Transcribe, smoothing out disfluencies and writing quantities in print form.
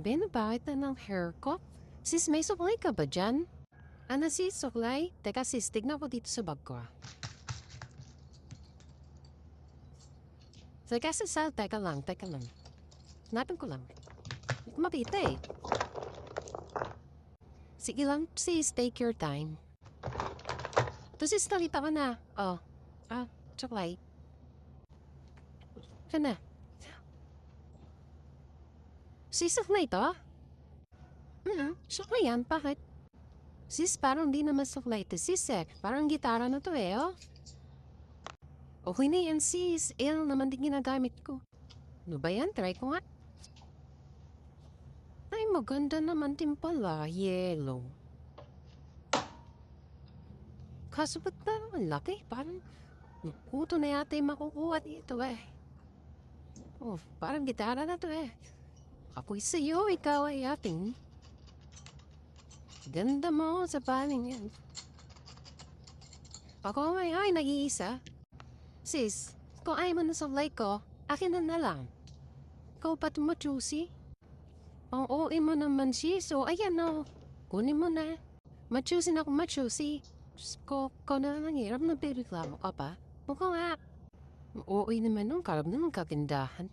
Ben, bakit na ng hair ko? Sis, may suklay ka ba dyan? Ano sis, suklay? Teka sis, tignan ko dito sa bag ko. Teka sis, teka lang. Hanapin ko lang. Hindi ko mapita eh. Sige lang sis, take your time. Ito sis, talita ka na. Oh, suklay. Ito na. Sis, suklay to? Suklay yan, bakit? Sis, parang di naman suklay to sis eh. Parang gitara na to eh, oh. Okay na yan sis, L naman din ginagamit ko. Ano ba yan? Try ko nga. Ay, maganda naman din pala, yellow. Kaso ba't parang ang laki? Parang puto na yata yung makukuha dito eh. Oh, parang gitara na to eh. Ako'y sa'yo, ikaw ay ating. Ganda mo sa paling yan. Ako ay nag-iisa. Sis, kung ayaw mo na sa like ko, akin na lang. Ikaw pa tumachusi? Ang OA mo naman sis, so ayan o. Kunin mo na. Machusi na ako machusi. Diyos ko na lang hirap na pireklamo ka pa. Mukha nga. OA naman nung karap naman kagandahan.